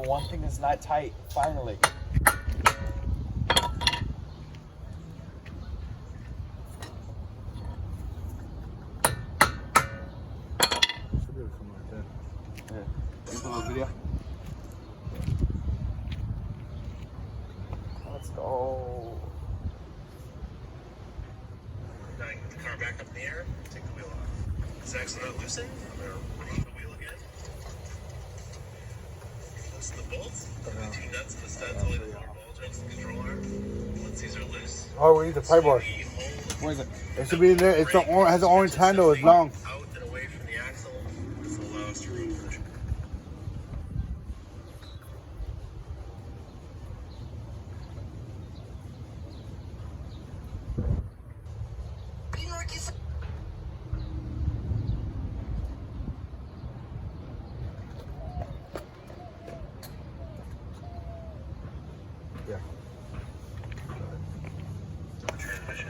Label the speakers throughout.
Speaker 1: one thing is not tight, finally.
Speaker 2: Should be able to come like that.
Speaker 1: Yeah. Here's a little video. Let's go.
Speaker 3: Now you put the car back up in the air, take the wheel off. Is the axle not loosened? I'm going to remove the wheel again. Loosen the bolts. The two nuts and the studs, only the four ball joints and the control arm. Once these are loose,
Speaker 2: Oh, we need the pipe wash.
Speaker 1: Where is it?
Speaker 2: It should be in there. It's the has an orange handle. It's long.
Speaker 3: Out and away from the axle. This will allow us to remove.
Speaker 2: Yeah.
Speaker 3: Transmission.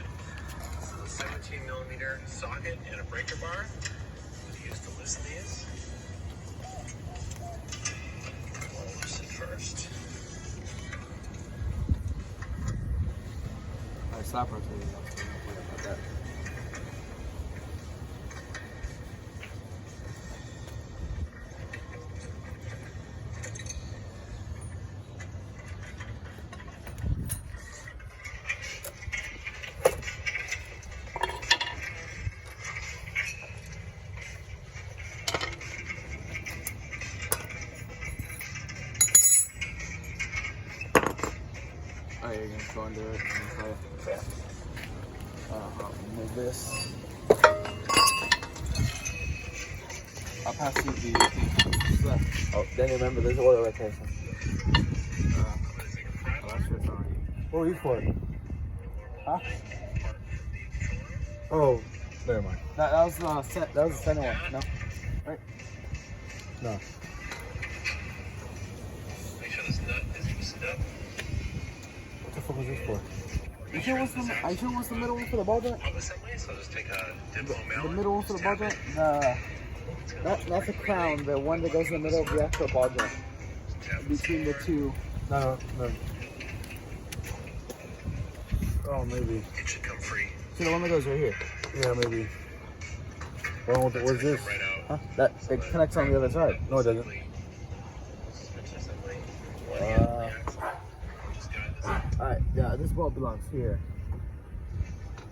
Speaker 3: This is a 17mm socket and a breaker bar. We use to loosen these. We'll loosen first.
Speaker 1: I stop rotating. Like that. Oh, you're gonna go under it. Okay. Move this. I'll pass you the thing. Oh, then remember, there's oil right there. Oh, that shit's on you.
Speaker 2: What were you for?
Speaker 1: Huh?
Speaker 2: Oh, never mind.
Speaker 1: That was the center one. No, right?
Speaker 2: No.
Speaker 3: Make sure this nut is loosened up.
Speaker 2: What the fuck was this for?
Speaker 1: You sure what's the middle one for the ball joint?
Speaker 3: Up assembly, so just take a diplo
Speaker 1: The
Speaker 3: mallet.
Speaker 1: middle one for the ball
Speaker 3: tap
Speaker 1: joint? Not the crown, the one that goes in the middle of the actual ball joint. Between the two.
Speaker 2: No. Oh, maybe.
Speaker 3: It should come free.
Speaker 1: See the one that goes right here.
Speaker 2: Yeah, maybe. Well, what's this?
Speaker 3: Right out.
Speaker 1: Huh? It connects on the other side.
Speaker 2: No, it doesn't.
Speaker 3: Suspension assembly.
Speaker 1: Alright, yeah, this ball belongs here.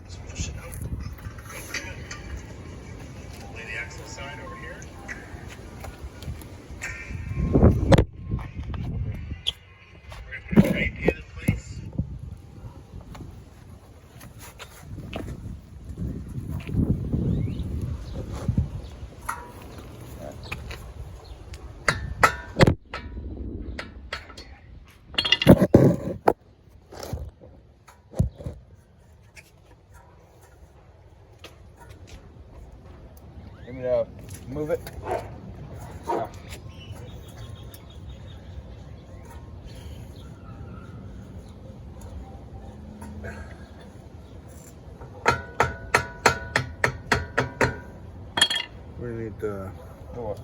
Speaker 3: Just push it out. Lay the axle side over here. We're going to put a straight pin in place.
Speaker 1: Let me know. Move it. Yeah.
Speaker 2: We need the.
Speaker 1: What?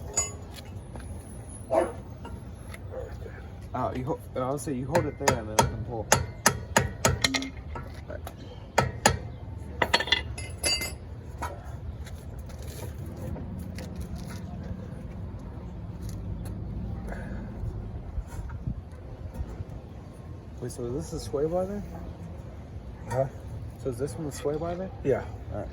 Speaker 1: I'll say you hold it there and then I can pull. Wait, so is this the sway bar there?
Speaker 2: Huh?
Speaker 1: So is this one the sway bar there?
Speaker 2: Yeah.
Speaker 1: Alright.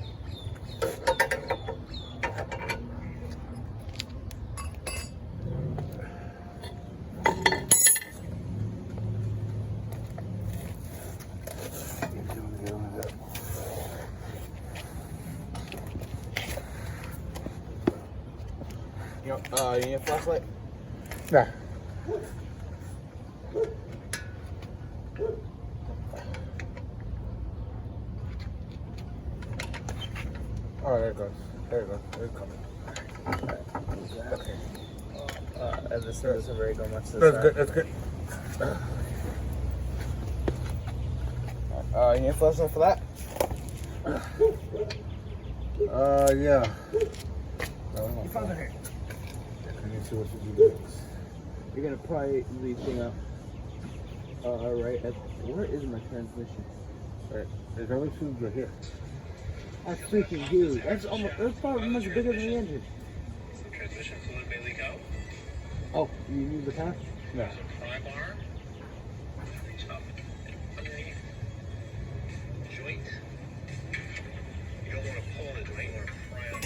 Speaker 1: You need a flashlight?
Speaker 2: Yeah. Oh, there it goes. There it goes. It's coming.
Speaker 1: Okay. And this doesn't very go much this
Speaker 2: That's
Speaker 1: side.
Speaker 2: good. That's good.
Speaker 1: You need a flashlight for that?
Speaker 2: Yeah.
Speaker 1: You found it here.
Speaker 2: Let me see what you do next.
Speaker 1: You're gonna pry the thing up. Right at, where is my transmission?
Speaker 2: Right. The transmission's right here.
Speaker 1: That's freaking huge. That's probably much bigger than the engine.
Speaker 3: Transmission fluid may leak out.
Speaker 1: Oh, you need the tap?
Speaker 2: No.
Speaker 3: There's a pry bar. Reach up underneath the joint. You don't want to pull the joint, you want to pry up.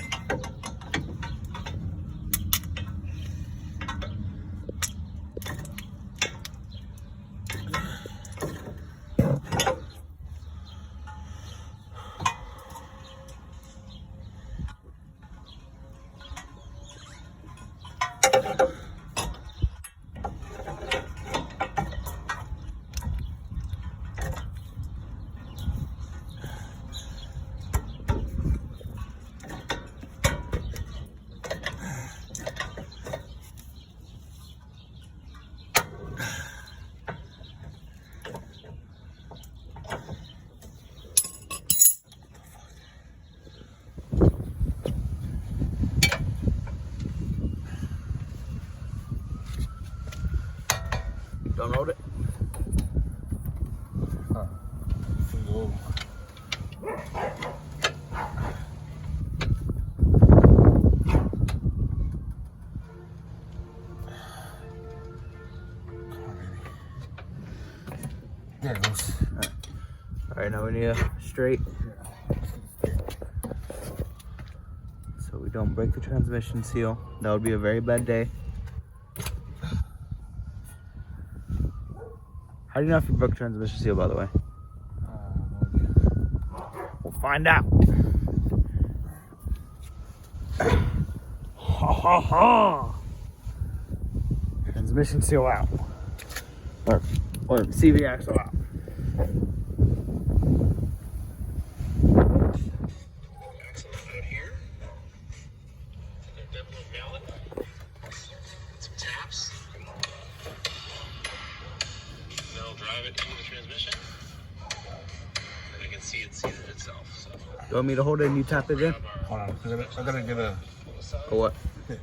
Speaker 1: Don't load it.
Speaker 2: Single. There it goes.
Speaker 1: Alright, now we need a straight. So we don't break the transmission seal. That would be a very bad day. How do you know if you broke the transmission seal, by the way?
Speaker 2: No idea.
Speaker 1: We'll find out. Ha ha ha! Transmission seal out. Or CV axle out.
Speaker 3: Axle out here. A double mallet. Some taps. Then I'll drive it into the transmission. And I can see it seated itself. So.
Speaker 1: You want me to hold it and you tap it in?
Speaker 2: Hold on. I gotta get a.
Speaker 1: Or what?
Speaker 2: Okay.